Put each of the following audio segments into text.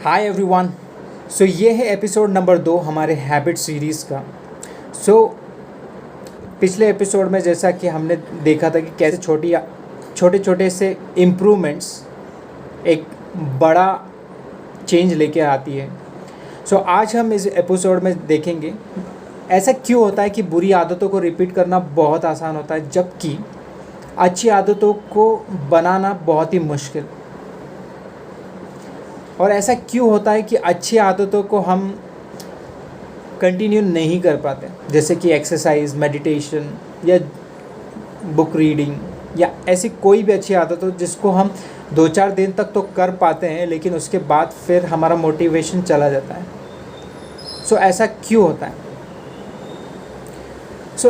Hi everyone. सो ये है episode number 2 हमारे हैबिट सीरीज़ का। पिछले एपिसोड में जैसा कि हमने देखा था कि कैसे छोटे छोटे से इम्प्रूवमेंट्स एक बड़ा चेंज लेके आती है। आज हम इस एपिसोड में देखेंगे ऐसा क्यों होता है कि बुरी आदतों को रिपीट करना बहुत आसान होता है जबकि अच्छी आदतों को बनाना बहुत ही मुश्किल, और ऐसा क्यों होता है कि अच्छी आदतों को हम कंटिन्यू नहीं कर पाते, जैसे कि एक्सरसाइज, मेडिटेशन या बुक रीडिंग या ऐसी कोई भी अच्छी आदत हो जिसको हम 2-4 दिन तक तो कर पाते हैं लेकिन उसके बाद फिर हमारा मोटिवेशन चला जाता है। ऐसा क्यों होता है?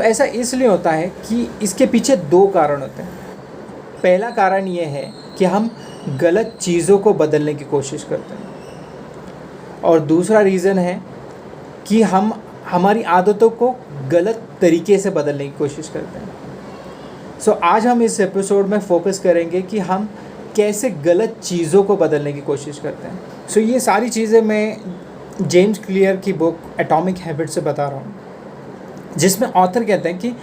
ऐसा इसलिए होता है कि इसके पीछे 2 कारण होते हैं। पहला कारण ये है कि हम गलत चीज़ों को बदलने की कोशिश करते हैं, और दूसरा रीज़न है कि हम हमारी आदतों को गलत तरीके से बदलने की कोशिश करते हैं। आज हम इस एपिसोड में फोकस करेंगे कि हम कैसे गलत चीज़ों को बदलने की कोशिश करते हैं। ये सारी चीज़ें मैं जेम्स क्लियर की बुक एटॉमिक हैबिट से बता रहा हूँ, जिसमें ऑथर कहते हैं कि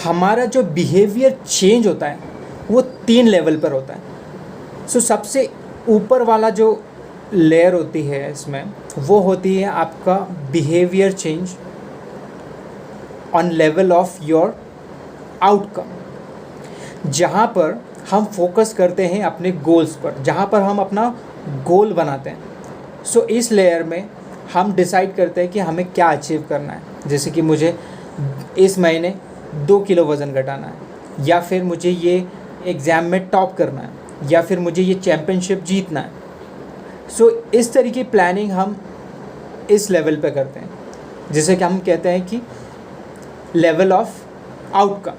हमारा जो बिहेवियर चेंज होता है वो 3 लेवल पर होता है। सबसे ऊपर वाला जो लेयर होती है इसमें वो होती है आपका behaviour change on level of your outcome, जहाँ पर हम फोकस करते हैं अपने गोल्स पर, जहाँ पर हम अपना गोल बनाते हैं। इस लेयर में हम डिसाइड करते हैं कि हमें क्या अचीव करना है, जैसे कि मुझे इस महीने 2 किलो वज़न घटाना है, या फिर मुझे ये एग्ज़ाम में टॉप करना है, या फिर मुझे ये चैम्पियनशिप जीतना है। इस तरह की प्लानिंग हम इस लेवल पे करते हैं, जिसे कि हम कहते हैं कि लेवल ऑफ आउटकम।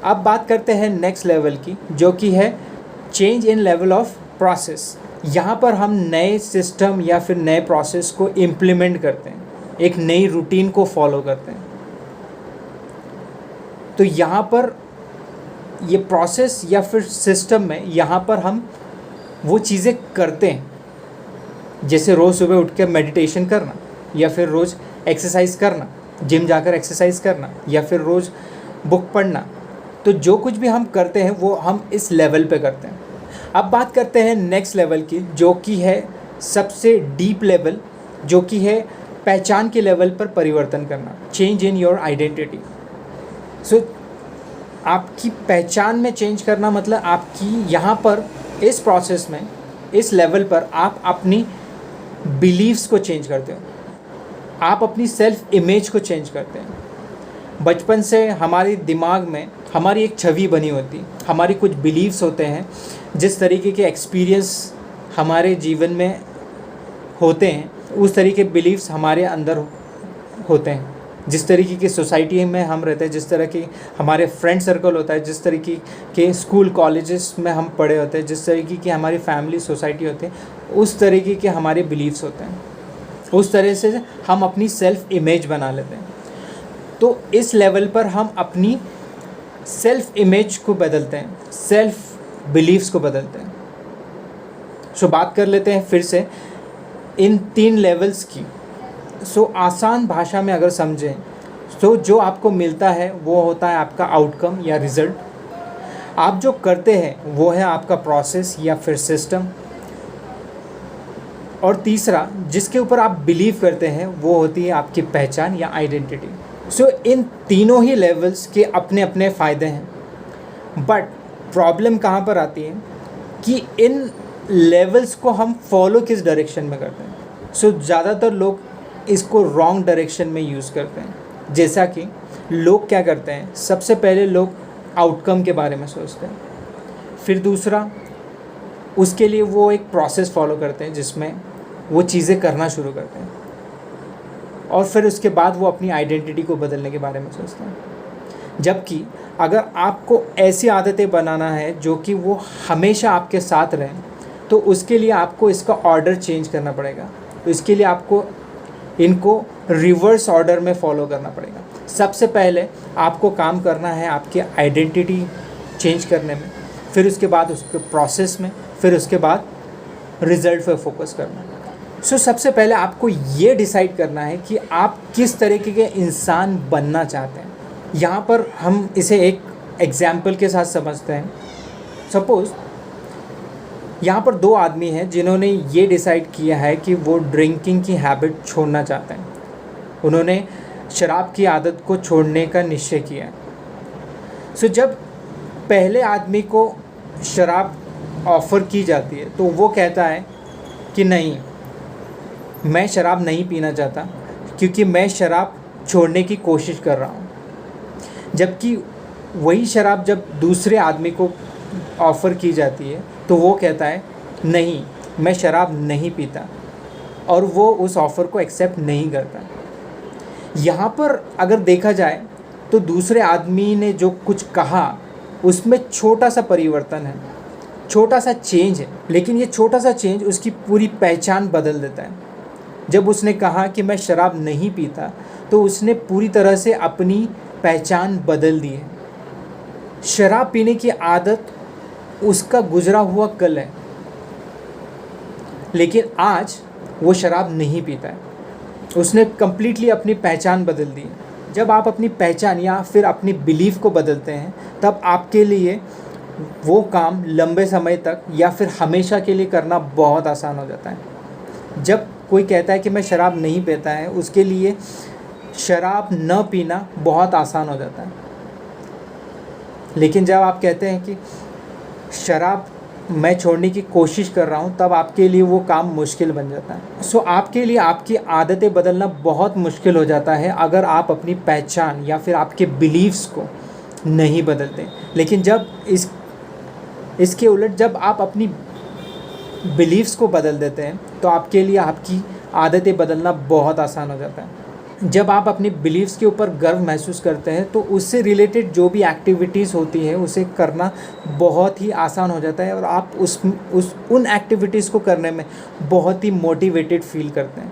अब बात करते हैं नेक्स्ट लेवल की, जो कि है change in level of process. यहाँ पर हम नए सिस्टम या फिर नए प्रोसेस को इम्प्लीमेंट करते हैं, एक नई रूटीन को फॉलो करते हैं। तो यहाँ पर ये प्रोसेस या फिर सिस्टम में यहाँ पर हम वो चीज़ें करते हैं, जैसे रोज़ सुबह उठ के मेडिटेशन करना, या फिर रोज़ एक्सरसाइज करना, जिम जाकर एक्सरसाइज करना, या फिर रोज़ बुक पढ़ना। तो जो कुछ भी हम करते हैं वो हम इस लेवल पे करते हैं। अब बात करते हैं नेक्स्ट लेवल की, जो कि है सबसे डीप लेवल, जो कि है पहचान के लेवल पर परिवर्तन करना, चेंज इन योर आइडेंटिटी। आपकी पहचान में चेंज करना मतलब आपकी यहाँ पर इस प्रोसेस में, इस लेवल पर आप अपनी बिलीव्स को चेंज करते हो, आप अपनी सेल्फ इमेज को चेंज करते हैं। बचपन से हमारे दिमाग में हमारी एक छवि बनी होती, हमारी कुछ बिलीव्स होते हैं, जिस तरीके के एक्सपीरियंस हमारे जीवन में होते हैं उस तरीके के बिलीव्स हमारे अंदर होते हैं। जिस तरीके की सोसाइटी में हम रहते हैं, जिस तरह की हमारे फ्रेंड सर्कल होता है, जिस तरीके के स्कूल कॉलेजेस में हम पढ़े होते हैं, जिस तरीके की हमारी फैमिली सोसाइटी होती है, उस तरीके के हमारे बिलीव्स होते हैं। उस तरह से हम अपनी सेल्फ इमेज बना लेते हैं। तो इस लेवल पर हम अपनी सेल्फ इमेज को बदलते हैं, सेल्फ बिलीव्स को बदलते हैं। बात कर लेते हैं फिर से इन 3 लेवल्स की। आसान भाषा में अगर समझें तो जो आपको मिलता है वो होता है आपका आउटकम या रिज़ल्ट। आप जो करते हैं वो है आपका प्रोसेस या फिर सिस्टम, और तीसरा जिसके ऊपर आप बिलीव करते हैं वो होती है आपकी पहचान या आइडेंटिटी। इन तीनों ही लेवल्स के अपने अपने फ़ायदे हैं, बट प्रॉब्लम कहाँ पर आती है कि इन लेवल्स को हम फॉलो किस डायरेक्शन में करते हैं। ज़्यादातर लोग इसको रॉन्ग डायरेक्शन में यूज़ करते हैं। जैसा कि लोग क्या करते हैं, सबसे पहले लोग आउटकम के बारे में सोचते हैं, फिर दूसरा उसके लिए वो एक प्रोसेस फॉलो करते हैं जिसमें वो चीज़ें करना शुरू करते हैं, और फिर उसके बाद वो अपनी आइडेंटिटी को बदलने के बारे में सोचते हैं। जबकि अगर आपको ऐसी आदतें बनाना है जो कि वो हमेशा आपके साथ रहें, तो उसके लिए आपको इसका ऑर्डर चेंज करना पड़ेगा। तो इसके लिए आपको इनको रिवर्स ऑर्डर में फॉलो करना पड़ेगा। सबसे पहले आपको काम करना है आपकी आइडेंटिटी चेंज करने में, फिर उसके बाद उसके प्रोसेस में, फिर उसके बाद रिज़ल्ट पे फोकस करना। सबसे पहले आपको ये डिसाइड करना है कि आप किस तरीके के इंसान बनना चाहते हैं। यहाँ पर हम इसे एक एग्जाम्पल के साथ समझते हैं। सपोज़ यहाँ पर दो आदमी हैं जिन्होंने ये डिसाइड किया है कि वो ड्रिंकिंग की हैबिट छोड़ना चाहते हैं। उन्होंने शराब की आदत को छोड़ने का निश्चय किया है। जब पहले आदमी को शराब ऑफ़र की जाती है तो वो कहता है कि नहीं, मैं शराब नहीं पीना चाहता क्योंकि मैं शराब छोड़ने की कोशिश कर रहा हूँ। जबकि वही शराब जब दूसरे आदमी को ऑफ़र की जाती है तो वो कहता है नहीं, मैं शराब नहीं पीता, और वो उस ऑफ़र को एक्सेप्ट नहीं करता। यहाँ पर अगर देखा जाए तो दूसरे आदमी ने जो कुछ कहा उसमें छोटा सा परिवर्तन है, छोटा सा चेंज है, लेकिन ये छोटा सा चेंज उसकी पूरी पहचान बदल देता है। जब उसने कहा कि मैं शराब नहीं पीता तो उसने पूरी तरह से अपनी पहचान बदल दी है। शराब पीने की आदत उसका गुजरा हुआ कल है, लेकिन आज वो शराब नहीं पीता है। उसने कम्प्लीटली अपनी पहचान बदल दी है। जब आप अपनी पहचान या फिर अपनी बिलीफ को बदलते हैं तब आपके लिए वो काम लंबे समय तक या फिर हमेशा के लिए करना बहुत आसान हो जाता है। जब कोई कहता है कि मैं शराब नहीं पीता है, उसके लिए शराब न पीना बहुत आसान हो जाता है। लेकिन जब आप कहते हैं कि शराब मैं छोड़ने की कोशिश कर रहा हूँ, तब आपके लिए वो काम मुश्किल बन जाता है। आपके लिए आपकी आदतें बदलना बहुत मुश्किल हो जाता है अगर आप अपनी पहचान या फिर आपके बिलीव्स को नहीं बदलते। लेकिन जब इसके उलट जब आप अपनी बिलीव्स को बदल देते हैं तो आपके लिए आपकी आदतें बदलना बहुत आसान हो जाता है। जब आप अपनी बिलीव्स के ऊपर गर्व महसूस करते हैं तो उससे रिलेटेड जो भी एक्टिविटीज़ होती है उसे करना बहुत ही आसान हो जाता है और आप उन एक्टिविटीज़ को करने में बहुत ही मोटिवेटेड फील करते हैं।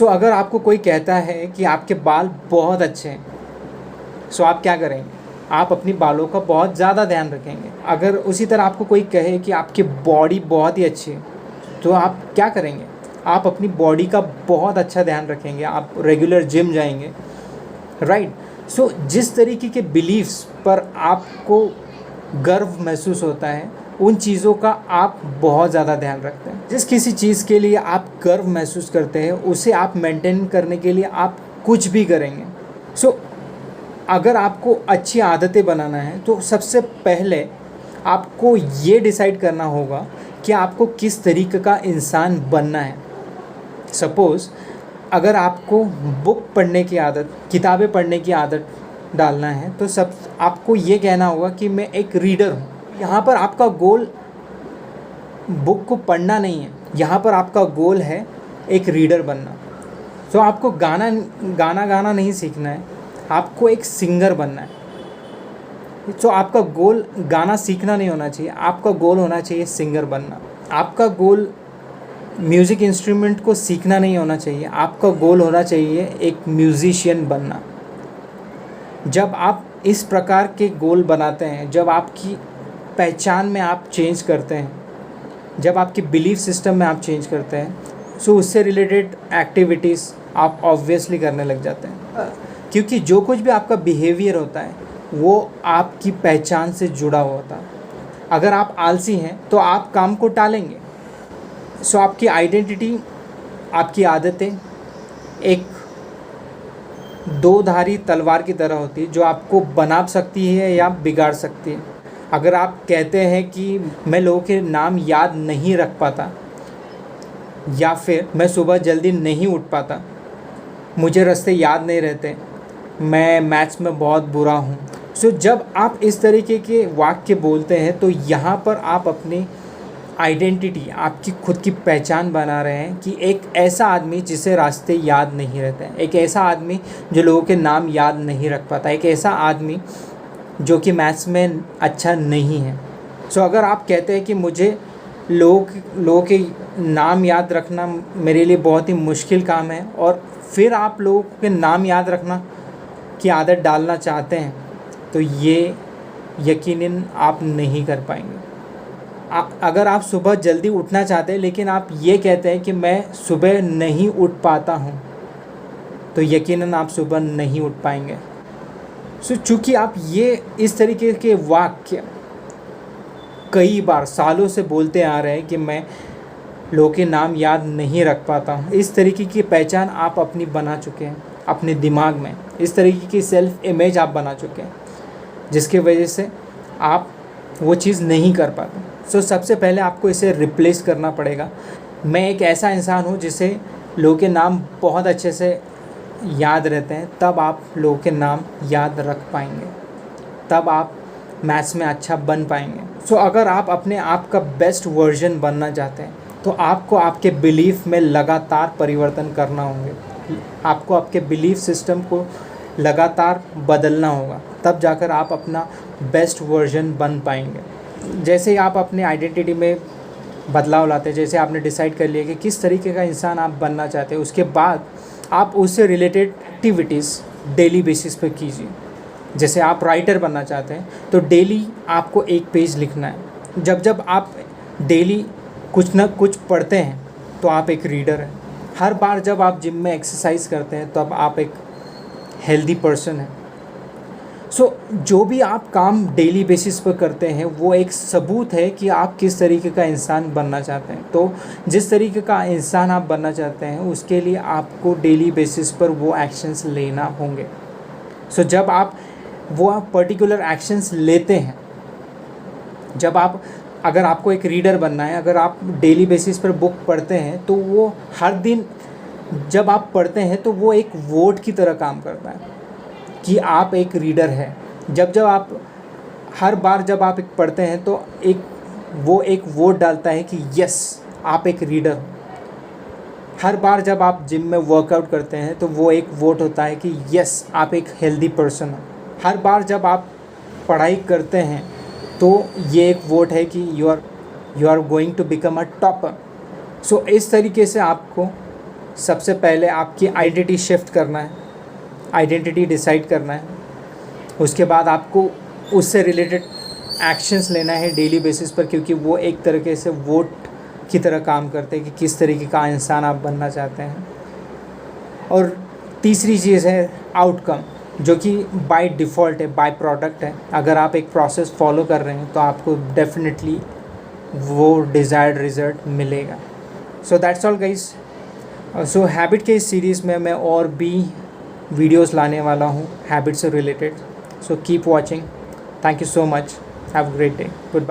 अगर आपको कोई कहता है कि आपके बाल बहुत अच्छे हैं, आप क्या करेंगे? आप अपनी बालों का बहुत ज़्यादा ध्यान रखेंगे। अगर उसी तरह आपको कोई कहे कि आपकी बॉडी बहुत ही अच्छी है, तो आप क्या करेंगे? आप अपनी बॉडी का बहुत अच्छा ध्यान रखेंगे, आप रेगुलर जिम जाएंगे, राइट? जिस तरीके के बिलीव्स पर आपको गर्व महसूस होता है उन चीज़ों का आप बहुत ज़्यादा ध्यान रखते हैं। जिस किसी चीज़ के लिए आप गर्व महसूस करते हैं उसे आप मेंटेन करने के लिए आप कुछ भी करेंगे। अगर आपको अच्छी आदतें बनाना है तो सबसे पहले आपको ये डिसाइड करना होगा कि आपको किस तरीके का इंसान बनना है। सपोज़ अगर आपको बुक पढ़ने की आदत, किताबें पढ़ने की आदत डालना है तो आपको ये कहना होगा कि मैं एक रीडर हूँ। यहाँ पर आपका गोल बुक को पढ़ना नहीं है, यहाँ पर आपका गोल है एक रीडर बनना। आपको गाना नहीं सीखना है, आपको एक सिंगर बनना है। आपका गोल गाना सीखना नहीं होना चाहिए, आपका गोल होना चाहिए सिंगर बनना। आपका गोल म्यूज़िक इंस्ट्रूमेंट को सीखना नहीं होना चाहिए, आपका गोल होना चाहिए एक म्यूज़िशियन बनना। जब आप इस प्रकार के गोल बनाते हैं, जब आपकी पहचान में आप चेंज करते हैं, जब आपके बिलीफ सिस्टम में आप चेंज करते हैं, उससे रिलेटेड एक्टिविटीज़ आप ऑब्वियसली करने लग जाते हैं। क्योंकि जो कुछ भी आपका बिहेवियर होता है वो आपकी पहचान से जुड़ा हुआ होता है। अगर आप आलसी हैं तो आप काम को टालेंगे। आपकी आइडेंटिटी, आपकी आदतें एक दो धारी तलवार की तरह होती है जो आपको बना सकती है या बिगाड़ सकती है। अगर आप कहते हैं कि मैं लोगों के नाम याद नहीं रख पाता, या फिर मैं सुबह जल्दी नहीं उठ पाता, मुझे रास्ते याद नहीं रहते, मैं मैथ्स में बहुत बुरा हूँ। जब आप इस तरीके के वाक्य बोलते हैं तो यहाँ पर आप अपनी आइडेंटिटी, आपकी खुद की पहचान बना रहे हैं कि एक ऐसा आदमी जिसे रास्ते याद नहीं रहते हैं, एक ऐसा आदमी जो लोगों के नाम याद नहीं रख पाता, एक ऐसा आदमी जो कि मैथ्स में अच्छा नहीं है। अगर आप कहते हैं कि मुझे लोगों के नाम याद रखना मेरे लिए बहुत ही मुश्किल काम है, और फिर आप लोगों के नाम याद रखना की आदत डालना चाहते हैं, तो ये यकीनन आप नहीं कर पाएंगे। अगर आप सुबह जल्दी उठना चाहते हैं लेकिन आप ये कहते हैं कि मैं सुबह नहीं उठ पाता हूँ, तो यकीनन आप सुबह नहीं उठ पाएंगे। चूँकि आप ये इस तरीके के वाक्य कई बार सालों से बोलते आ रहे हैं कि मैं लोगों के नाम याद नहीं रख पाता हूँ, इस तरीके की पहचान आप अपनी बना चुके हैं अपने दिमाग में, इस तरीके की सेल्फ इमेज आप बना चुके हैं, जिसकी वजह से आप वो चीज़ नहीं कर पाते। सबसे पहले आपको इसे रिप्लेस करना पड़ेगा। मैं एक ऐसा इंसान हूँ जिसे लोगों के नाम बहुत अच्छे से याद रहते हैं, तब आप लोगों के नाम याद रख पाएंगे, तब आप मैथ्स में अच्छा बन पाएंगे। अगर आप अपने आप का बेस्ट वर्जन बनना चाहते हैं तो आपको आपके बिलीफ में लगातार परिवर्तन करना होंगे, आपको आपके बिलीफ सिस्टम को लगातार बदलना होगा, तब जाकर आप अपना बेस्ट वर्जन बन पाएंगे। जैसे ही आप अपने आइडेंटिटी में बदलाव लाते हैं, जैसे आपने डिसाइड कर लिया कि किस तरीके का इंसान आप बनना चाहते हैं, उसके बाद आप उससे रिलेटेड एक्टिविटीज़ डेली बेसिस पर कीजिए। जैसे आप राइटर बनना चाहते हैं तो डेली आपको एक पेज लिखना है। जब आप डेली कुछ ना कुछ पढ़ते हैं तो आप एक रीडर हैं। हर बार जब आप जिम में एक्सरसाइज करते हैं तब आप एक हेल्दी पर्सन हैं। जो भी आप काम डेली बेसिस पर करते हैं वो एक सबूत है कि आप किस तरीके का इंसान बनना चाहते हैं। तो जिस तरीके का इंसान आप बनना चाहते हैं उसके लिए आपको डेली बेसिस पर वो एक्शंस लेना होंगे। जब आप वो पर्टिकुलर एक्शंस लेते हैं, अगर आपको एक रीडर बनना है, अगर आप डेली बेसिस पर बुक पढ़ते हैं तो वो हर दिन जब आप पढ़ते हैं तो वो एक वोट की तरह काम करता है कि आप एक रीडर हैं। जब आप हर बार जब आप एक पढ़ते हैं तो वो एक वोट डालता है कि यस आप एक रीडर हो। हर बार जब आप जिम में वर्कआउट करते हैं तो वो एक वोट होता है कि यस आप एक हेल्दी पर्सन हो। हर बार जब आप पढ़ाई करते हैं तो ये एक वोट है कि you are going to become a topper. इस तरीके से आपको सबसे पहले आपकी आइडेंटिटी शिफ्ट करना है, आइडेंटिटी डिसाइड करना है। उसके बाद आपको उससे रिलेटेड एक्शंस लेना है डेली बेसिस पर, क्योंकि वो एक तरीके से वोट की तरह काम करते हैं कि किस तरीके का इंसान आप बनना चाहते हैं। और तीसरी चीज़ है आउटकम, जो कि बाय डिफ़ॉल्ट है, बाय प्रोडक्ट है। अगर आप एक प्रोसेस फॉलो कर रहे हैं तो आपको डेफिनेटली वो डिज़ायर्ड रिज़ल्ट मिलेगा। That's all guys. हैबिट के इस सीरीज़ में मैं और भी वीडियोस लाने वाला हूँ हैबिट से related. Keep watching. Thank you so much. Have a great day. Good bye.